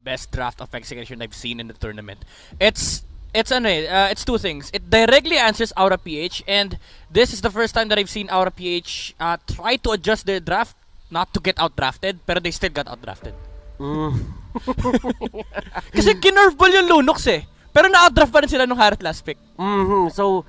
best draft of Execration I've seen in the tournament. It's two things. It directly answers Aura PH, and this is the first time that I've seen Aura PH try to adjust their draft not to get outdrafted, pero they still got outdrafted. Kasi kinerveball yung Lunox eh. Pero na-outdraft pa rin sila nung Harit last pick. So,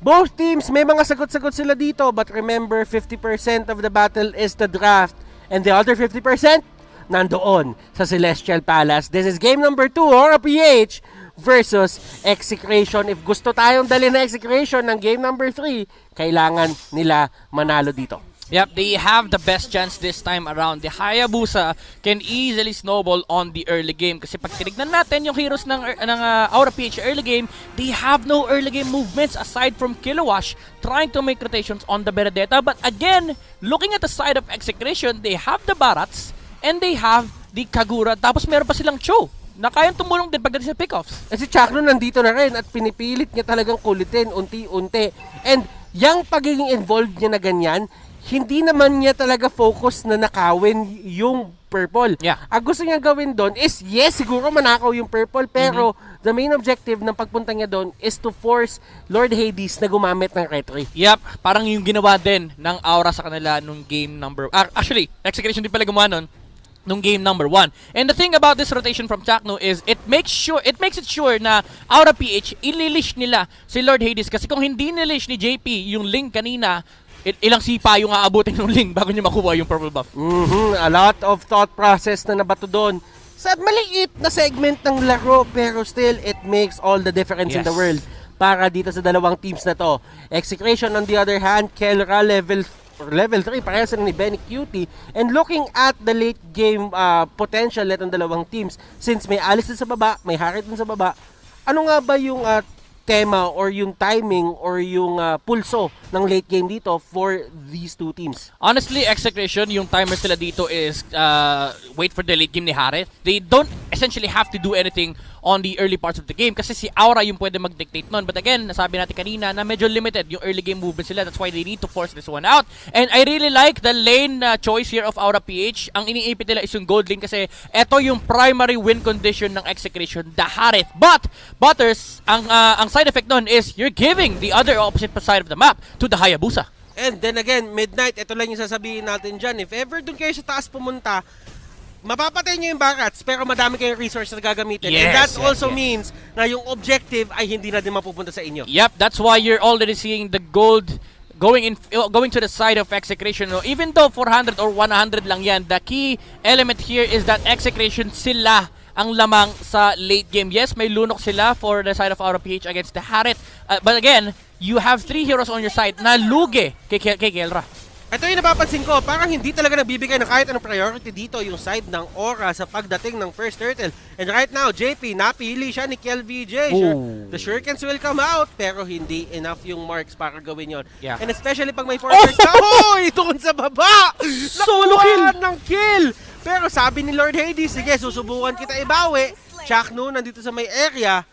both teams, may mga sagot-sagot sila dito, but remember, 50% of the battle is the draft, and the other 50% nandoon sa Celestial Palace. This is game number 2, Aura PH versus Execration. If gusto tayong dali na Execration ng game number 3, kailangan nila manalo dito. Yep, they have the best chance this time around. The Hayabusa can easily snowball on the early game. Kasi pag tinignan natin yung heroes ng Aura PH early game, they have no early game movements aside from Kilowash trying to make rotations on the Benedetta. But again, looking at the side of Execration, they have the Barats and they have the Kagura. Tapos meron pa silang Cho na kayang tumulong din pagdating sa pickoffs. Si Chakno nandito na rin at pinipilit niya talagang kulitin unti-unti. And yung pagiging involved niya na ganyan, hindi naman niya talaga focus na nakawin yung purple. Yeah. Ang gusto niya gawin doon is, yes, siguro manakaw yung purple, pero the main objective ng pagpunta niya doon is to force Lord Hades na gumamit ng retry. Yep, parang yung ginawa din ng Aura sa kanila nung game number... actually, Execration din pala gumawa nun nung game number 1. And the thing about this rotation from Chakno is it makes it sure na Aura PH ililish nila si Lord Hades, kasi kung hindi nilish ni JP yung link kanina, ilang sipa yung aabutin ng link bago niya makuha yung purple buff. A lot of thought process na nabato doon sa maliit na segment ng laro, pero still it makes all the difference in the world para dito sa dalawang teams na to. Execration on the other hand, Kelra level 3, parehas rin ni Benny Cutie. And looking at the late game potential netong dalawang teams, since may Alice din sa baba, may Harit din sa baba, ano nga ba yung tema or yung timing or yung pulso ng late game dito for these two teams? Honestly, Execration, yung timers nila dito is wait for the late game ni Harit. They don't essentially have to do anything on the early parts of the game kasi si Aura yung pwede mag-dictate nun. But again, nasabi natin kanina na medyo limited yung early game movement sila. That's why they need to force this one out. And I really like the lane choice here of Aura PH. Ang iniipit nila is yung gold lane kasi eto yung primary win condition ng Execration, the Harit. But, Butters, ang side effect nun is you're giving the other opposite side of the map to the Hayabusa. And then again, Midnight, ito lang yung sasabihin natin dyan. If ever dun kayo sa taas pumunta, mapapatay nyo yung Barats, pero madami kayong resources na gagamitin. And that also means na yung objective ay hindi na din mapupunta sa inyo. Yep, that's why you're already seeing the gold going to the side of Execration. Even though 400 or 100 lang yan, the key element here is that Execration sila ang lamang sa late game. Yes, may lunok sila for the side of Aura PH against the Harit. But again, you have 3 heroes on your side na lugi kay Kelra. Ito yung napapansin ko, parang hindi talaga nagbibigay ng kahit anong priority dito yung side ng Aura sa pagdating ng first turtle. And right now, JP, napili siya ni KelVJ. The shurikens will come out, pero hindi enough yung marks para gawin yon. Yeah. And especially pag may fortress ka, doon sa baba! Solo kill! ng kill! Pero sabi ni Lord Hades, sige, susubukan kita ibawi. Chakno nandito sa may area.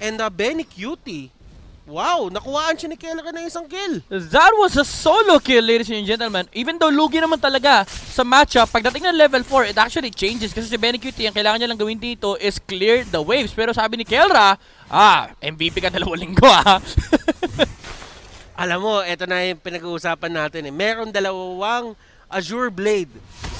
And Benny Cutie, wow, nakuhaan siya ni Kelra ng isang kill. That was a solo kill, ladies and gentlemen. Even though lugi naman talaga sa matchup, pagdating ng level 4, it actually changes. Kasi si Benny Cutie, ang kailangan niya lang gawin dito is clear the waves. Pero sabi ni Kelra, MVP ka 2 linggo Alam mo, ito na yung pinag-uusapan natin. Meron 2 Azure Blade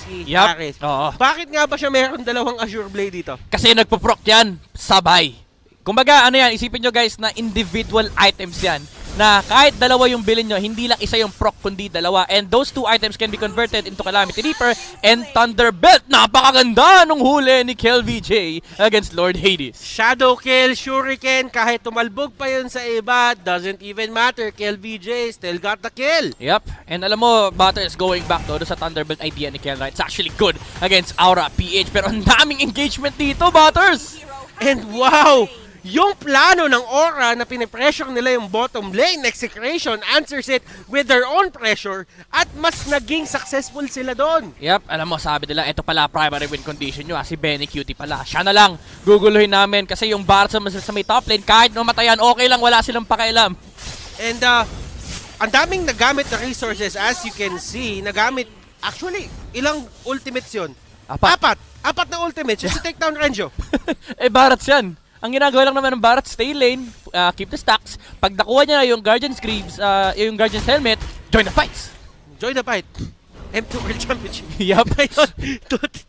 si Harris. Bakit nga ba siya meron 2 Azure Blade dito? Kasi nagpo-proc yan, sabay. Kumbaga, ano yan, isipin nyo guys na individual items yan. Na kahit 2 yung bilhin nyo, hindi lang isa yung proc, kundi 2. And those 2 items can be converted into Calamity Reaper and Thunderbelt. Napakaganda nung huli ni KelVJ against Lord Hades. Shadow kill, Shuriken, kahit tumalbog pa yun sa iba, doesn't even matter. KelVJ still got the kill. Yep. And alam mo, Butter is going back doon sa Thunderbelt idea ni Kelra. It's actually good against Aura PH. Pero ang daming engagement dito, Butters! And wow! Yung plano ng Aura na pinipressure nila yung bottom lane, Execration answers it with their own pressure at mas naging successful sila doon. Yep, alam mo, sabi nila, ito pala primary win condition nyo, si Benny Cutie pala. Siya na lang, guguluhin namin kasi yung Barats sa may top lane, kahit namatayan, okay lang, wala silang pakialam. And ang daming nagamit na resources, as you can see, nagamit, actually, ilang ultimates yun? 4. 4 na ultimates just to take down Renjo. Barats yan. Ang ginagawa lang naman ng Barats, stay lane, keep the stacks. Pag nakuha niya na yung Guardian's Greaves, yung Guardian's Helmet, join the fights. Join the fight. M2 World Championship. Yup.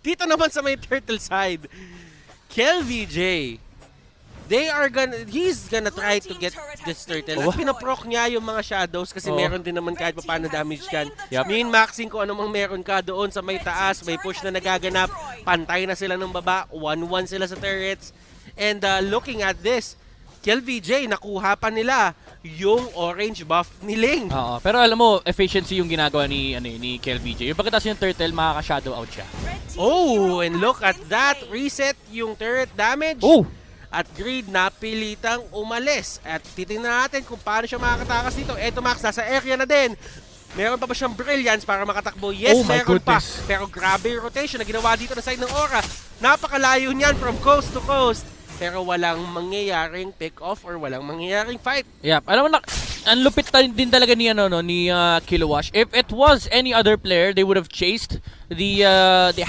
Dito naman sa may turtle side, KelVJ, he's gonna try to get this turtle. At pinaproc niya yung mga shadows kasi meron din naman kahit paano damage can. Yep. Min-maxing kung ano mang meron ka doon sa may taas, may push na nagaganap, pantay na sila ng baba, 1-1 sila sa turrets. And looking at this, KelVJ, nakuha pa nila yung orange buff ni Ling. Oo, pero alam mo, efficiency yung ginagawa ni KelVJ. Yung pagkatapos yung turtle, makaka-shadow out siya. Oh, and look at that. Reset yung turret damage. Oh! At Greed napilitang umalis. At titingnan natin kung paano siya makakatakas dito. Eto Max, nasa area na din. Meron pa ba siyang brilliance para makatakbo? Yes, Oh my meron pa. goodness. Pero grabe yung rotation na ginawa dito na side ng Aura. Napakalayo niyan from coast to coast. Pero walang mangyayaring pick-off or walang mangyayaring fight. Yep. Alam mo na, ang lupit din talaga ni Kilowash. If it was any other player, they would have chased the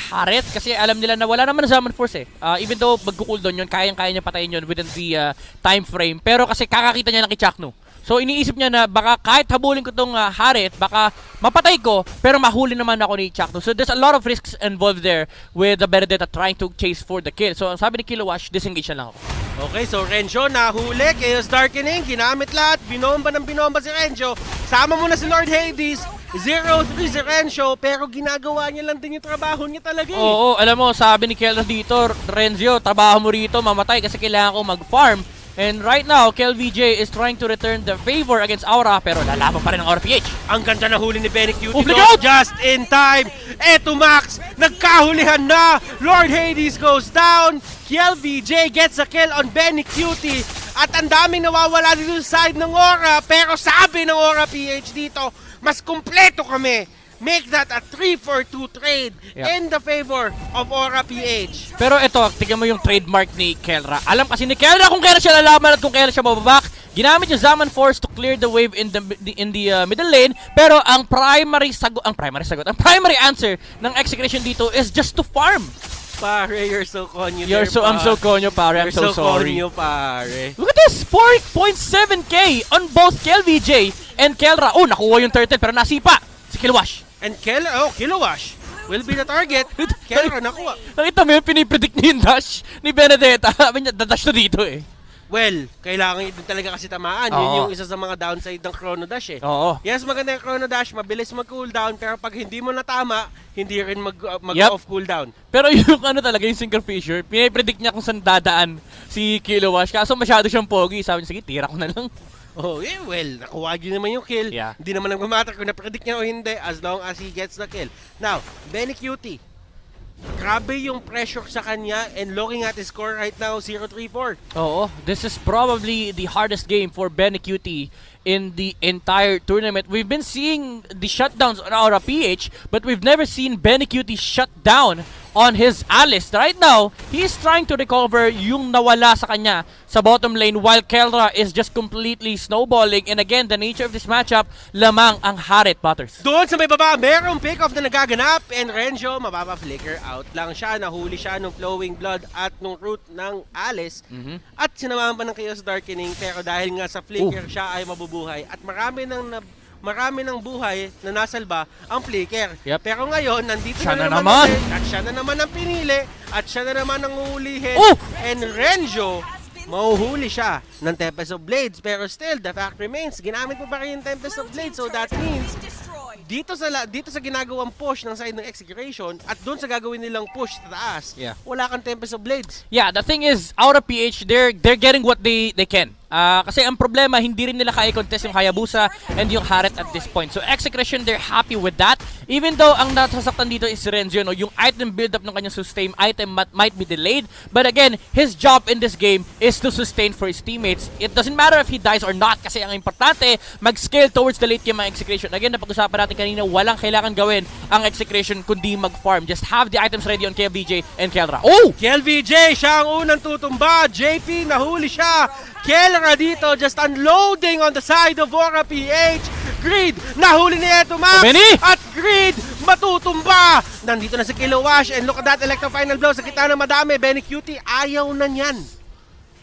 Haret kasi alam nila na wala naman na Zaman Force eh. Even though magko-cooldown yun, kayang-kaya niya patayin yun within the time frame. Pero kasi kakakita niya ng Kichakno. So iniisip niya na baka kahit habulin ko tong Haret, baka mapatay ko, pero mahuli naman ako ni Chakno. So there's a lot of risks involved there with the Benedetta trying to chase for the kill. So ang sabi ni Kilowash, disengage na lang ako. Okay, so Renjo nahuli, Chaos Darkening, ginamit lahat, binomba si Renjo. Sama mo na si Lord Hades, 0-3 si Renjo, pero ginagawa niya lang din yung trabaho niya talaga eh. Oo, alam mo, sabi ni Kelra dito, Renzo, trabaho mo rito, mamatay kasi kailangan ko mag-farm. And right now, KelVJ is trying to return the favor against Aura, pero lalaban pa rin ang Aura PH. Ang ganda na huli ni Benny Cutie Oh, doon, just in time. Eto Max, nagkahulihan na. Lord Hades goes down. KelVJ gets a kill on Benny Cutie. At ang daming nawawala dito sa side ng Aura, pero sabi ng Aura PH dito, mas kumpleto kami. Make that a 3-for-2 trade in the favor of Aura PH. Pero ito, tignan mo yung trademark ni Kelra. Alam kasi ni Kelra kung kailan siya lalaban at kung kailan siya bababak. Ginamit yung Zaman Force to clear the wave in the middle lane. Pero ang primary answer ng execution dito is just to farm. Pare, you're so konyo. I'm so konyo, pare. I'm so sorry. Konyo, pare. Look at this! 4.7k on both KelVJ and Kelra. Oh, nakuha yung turtle pero nasipa si Kilowash. And Kilowash will be the target. Kelra nakuha. Nakita mo yun, pinipredict niya yung dash ni Benedetta. Sabi niya, dadash na dito eh. Well, kailangan din talaga kasi tamaan. Yun yung isa sa mga downside ng Chrono Dash eh. Oo. Yes, maganda yung Chrono Dash, mabilis mag-cooldown, pero pag hindi mo natama, hindi rin mag-off cooldown. Pero yung talaga, yung Sinker Fisher, pinipredict niya kung saan dadaan si Kilowash. Kaso masyado siyang pogi. Sabi niya, sige, tira ko na lang. Oh, yeah, well, nakuha niyo naman yung kill. Yeah. Hindi naman nagmamatter kung na-predict niya o hindi as long as he gets the kill. Now, Benny Cutie. Grabe yung pressure sa kanya and looking at his score right now, 0-3-4. Oo, this is probably the hardest game for Benny Cutie in the entire tournament. We've been seeing the shutdowns on Aura PH, but we've never seen Benny Cutie shut down on his Alice. Right now, he's trying to recover yung nawala sa kanya sa bottom lane while Kelra is just completely snowballing. And again, the nature of this matchup, lamang ang Haret Butters. Doon sa may baba, merong pick-off na nagaganap and Renjo, mapapa-flicker out lang siya. Nahuli siya nung Flowing Blood at nung root ng Alice. At sinamahan pa ng Chaos Darkening, pero dahil nga sa flicker siya ay mabubuhay. At marami ng buhay na nasalba ang flicker. Yep. Pero ngayon, nandito siya na naman. At siya na naman ang pinili. At siya na naman ang uhulihin. Oh! And Renjo, mahuhuli siya ng Tempest of Blades. Pero still, the fact remains, ginamit mo pa rin yung Tempest of Blades. So that means, dito sa ginagawang push ng side ng Execration at doon sa gagawin nilang push sa taas, wala kang Tempest of Blades. Yeah, the thing is, Aura PH, they're getting what they can. Kasi ang problema, hindi rin nila kaya contest yung Hayabusa and yung Haret at this point. So Execration, they're happy with that. Even though ang nasasaktan dito is Renzo, no, yung item build-up ng kanyang sustain item might be delayed. But again, his job in this game is to sustain for his teammates. It doesn't matter if he dies or not kasi ang importante, mag-scale towards the late game ang Execration. Again, napag-usapan natin kanina, walang kailangan gawin ang Execration kundi mag-farm. Just have the items ready on KelVJ and Kelra. Oh! KelVJ, siya ang unang tutumba. JP, nahuli siya. Kelra dito, just unloading on the side of Aura PH. Greed, nahuli ni Eto Max. Benny! At Greed, matutumba. Nandito na si Kilowash and look at that electro final blow sa kita ng madami. Benny Cutie, ayaw na niyan.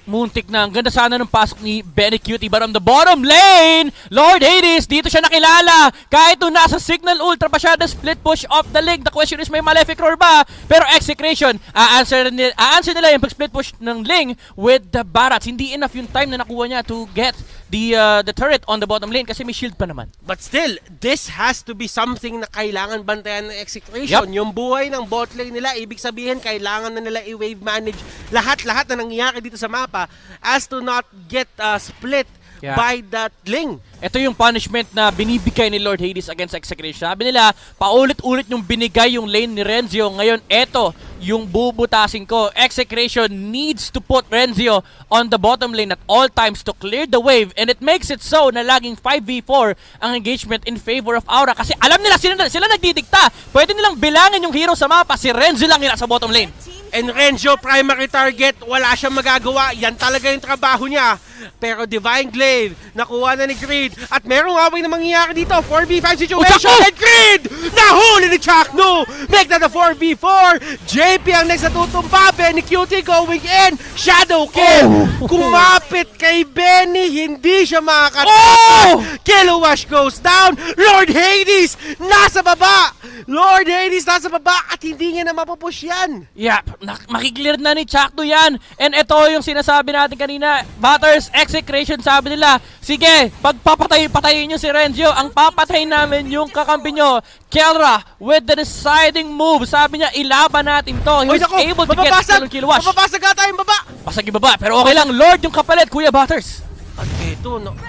Muntik na. Ang ganda sana ng pasok ni Benny Cutie. But on the bottom lane, Lord Hades, dito siya nakilala. Kahit nung nasa Signal Ultra pa siya, the split push off the link. The question is, may Malefic Roar ba? Pero Execration, a-answer nila yung pag-split push ng link with the Barats. Hindi enough yung time na nakuha niya to get the turret on the bottom lane kasi may shield pa naman. But still, this has to be something na kailangan bantayan ng Execration. Yep. Yung buhay ng bot lane nila, ibig sabihin, kailangan na nila i-wave manage lahat-lahat na nangyayari dito sa mapa as to not get split by that link. Ito yung punishment na binibigay ni Lord Hades against Execration. Sabi nila, paulit-ulit yung binigay yung lane ni Renzio. Ngayon, eto yung bubutasin ko. Execration needs to put Renzio on the bottom lane at all times to clear the wave. And it makes it so na laging 5v4 ang engagement in favor of Aura. Kasi alam nila, sila nagdidikta. Pwede nilang bilangin yung hero sa mapa. Si Renzio lang yun sa bottom lane. And Renzio, primary target, wala siyang magagawa. Yan talaga yung trabaho niya. Pero Divine Glaive, nakuha na ni Creed. At merong away na mangyayari dito. 4v5 situation. And Creed! Nahuli ni Chakno! Make that a 4v4. JP ang next natutumba. Benny Cutie going in. Shadow kill. Kumapit kay Benny. Hindi siya makakatapos. Kilowash goes down. Lord Hades nasa baba. Lord Hades nasa baba. At hindi niya na mapupush yan. Yeah, makiklear na ni Chakno yan. And ito yung sinasabi natin kanina. Batters, Execration, sabi nila, sige, pagpapatay-patayin nyo si Renzio, ang papatay namin yung kakampi nyo. Kelra with the deciding move. Sabi niya, ilaban natin to. He was able to get the Kilowash. Mapapasag ata yung baba. Pasag yung baba, pero okay lang. Lord yung kapalit, Kuya Butters. At eto, no.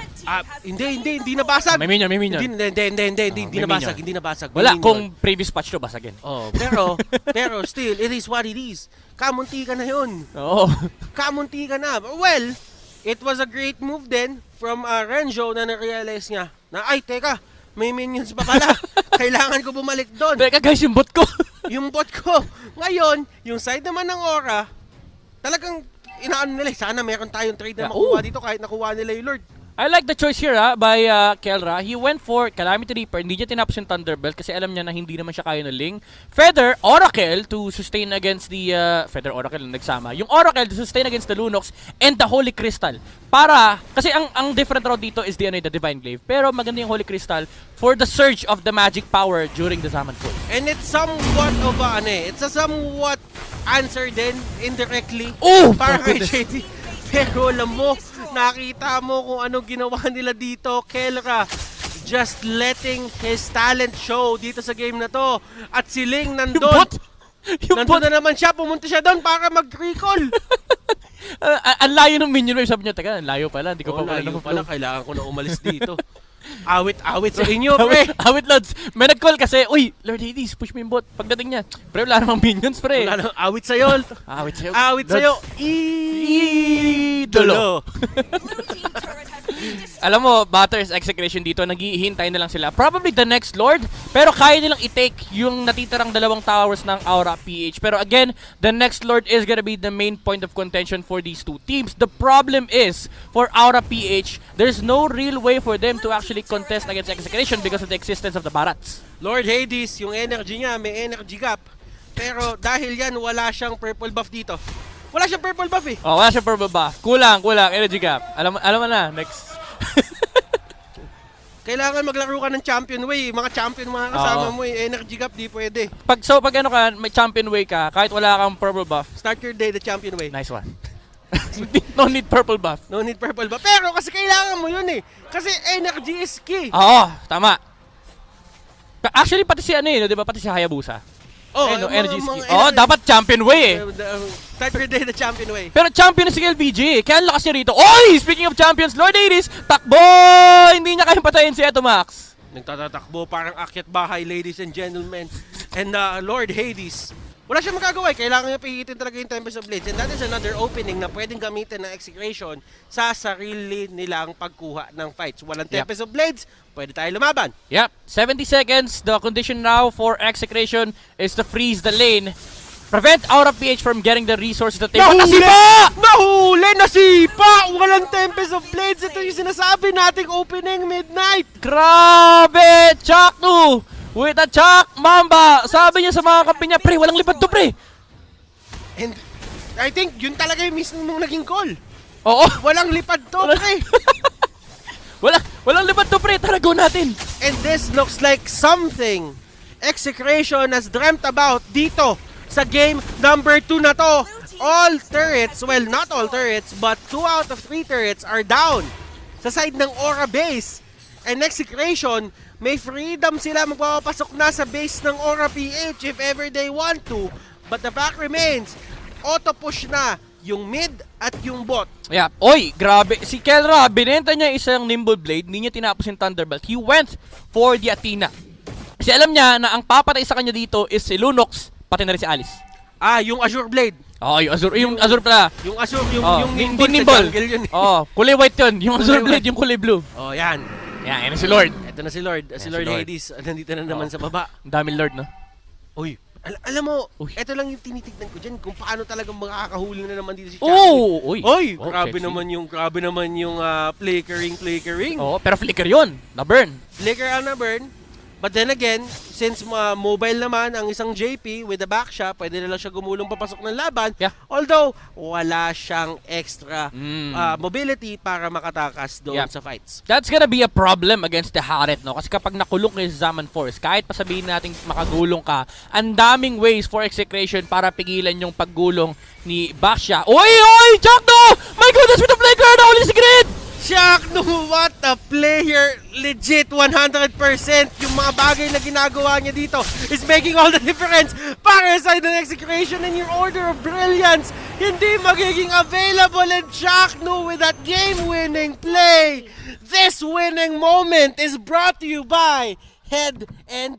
Hindi nabasag. May minion. Hindi nabasag, hindi nabasag. Wala, kung previous patch to, basagin. Oh, pero still, it is what it is. Kamunti ka na yun. Oo. Kamunti ka na. Well, it was a great move then from Renzo na na-realize niya na, ay, teka, may minions pa pala. Kailangan ko bumalik doon. Teka guys, yung bot ko. Yung bot ko. Ngayon, yung side naman ng Aura, talagang inaano nila, sana meron tayong trade na makuha dito kahit nakuha nila yung Lord. I like the choice here by Kelra. He went for Calamity Reaper. Hindi niya tinapos yung Thunderbolt kasi alam niya na hindi naman siya kaya ng Ling. Feather, Oracle to sustain against the... Feather, Oracle na nagsama. Yung Oracle to sustain against the Lunox and the Holy Crystal. Para... Kasi ang different route dito is the Divine Glaive. Pero maganda yung Holy Crystal for the surge of the magic power during the Zaman Pool. And it's somewhat of it's a somewhat answer din indirectly. Oh! Para kay JT. Pero alam mo, nakita mo kung anong ginawa nila dito. Kelra just letting his talent show dito sa game na to. At si Ling nandun. Nandun na naman siya. Pumunta siya doon para mag-recall. Ang layo ng minion wave. Sabi niya, teka, ang layo pala. Hindi ko pa pala. Kailangan ko na umalis dito. Awit sa inyo, pre. Awit, Lods. May nag-call kasi, uy, Lord Hades, push mo yung bot. Pagdating niya, pre, wala namang minions, pre. Awit sa'yo. Awit sa'yo. Idolo. Alam mo, Butters, Execration dito, naghihintay na lang sila. Probably the next Lord, pero kaya nilang i-take yung natitirang dalawang towers ng Aura PH. Pero again, the next Lord is gonna be the main point of contention for these two teams. The problem is, for Aura PH, there's no real way for them to actually contest against Execration because of the existence of the Barats. Lord Hades, yung energy niya, may energy gap. Pero dahil yan, wala siyang purple buff dito. Wala siyang purple buff eh. Oh, wala siyang purple buff. Kulang, energy gap. Alam mo na, next. Kailangan maglaro ka ng champion way. Mga champion mga kasama mo eh. Energy gap, di pwede. Pag ano ka, may champion way ka, kahit wala kang purple buff. Start your day the champion way. Nice one. No need purple buff. No need purple buff. Pero kasi kailangan mo yun eh. Kasi energy is key. Oo, tama. Actually, pati si di ba? Pati si Hayabusa. Oh, energy is key. Oh, dapat champion way eh. Start your day the champion way. Pero champion na si LVG. Kaya lakas niya rito. Oy! Speaking of champions, Lord Hades, takbo! Hindi niya kayang patayin si Etomax. Nagtatatakbo parang akyat bahay, ladies and gentlemen. And Lord Hades, wala siyang magagawa. Kailangan niya pihitin talaga yung Tempest of Blades. And that is another opening na pwedeng gamitin ng Execration sa sarili nilang pagkuha ng fights. Walang Tempest of Blades, pwede tayo lumaban. Yep. 70 seconds. The condition now for Execration is to freeze the lane. Prevent Aura PH from getting the resources that they want. Nasipa! Nahuli! Nasipa! Walang Tempest of Blades. Ito yung sinasabi nating opening midnight. Grabe! Chakno! Wait a Chuck! Mamba! Sabi niya sa mga kampi niya, pre, walang lipad to, pre! And I think yun talaga yung mismo nung naging call. Oo! Walang lipad to, pre. Walang lipad to, pre! Tara, go natin! And this looks like something Execration has dreamt about dito sa game number 2 na to. All turrets, well, not all turrets, but 2 out of 3 turrets are down sa side ng Aura base. And Execration, may freedom sila magpapasok na sa base ng Aura PH if ever they want to. But the fact remains, auto-push na yung mid at yung bot. Yeah. Oy, grabe. Si Kelra, binenta niya isang Nimble Blade, hindi niya tinapos yung Thunderbolt. He went for the Athena. Kasi alam niya na ang papatay sa kanya dito is si Lunox, pati na rin si Alice. Yung Azure Blade. Oh, yung Azure pala. Yung Azure, yung Nimble. Nimble. Yun. Oh, kulay white yun. Yung Azure Blade, yung kulay blue. Oh, yan. Yan si Lord. Ito na si Lord. Si Lord Hades. Nandito na naman sa baba. Ang daming Lord, no? Uy, alam mo, Uy. ito lang yung tinitignan ko dyan kung paano talagang makakahuli na naman dito si Chucky. Oh! Uy! Oy, Oh, grabe sexy. naman yung flickering. Oh, pero flicker yun. Na-burn. Flicker ang na-burn. But then again, since mobile naman ang isang JP with the back shot, pwede na lang siya gumulong papasok ng laban. Yeah. Although, wala siyang extra mobility para makatakas doon sa fights. That's gonna be a problem against the Haret, no? Kasi kapag nakulong kayo sa Zaman Force, kahit pa sabihin natin makagulong ka, ang daming ways for Execration para pigilan yung paggulong ni Baksha. Oy! Chuck, no! My goodness, with the flicker! Nahuli si Grid! Chuck, no, what a player! Legit, 100%! Yung mga bagay na ginagawa niya dito is making all the difference para sa ng Execration and your order of brilliance hindi magiging available. And Chuck, no, with that game-winning play, this winning moment is brought to you by Head and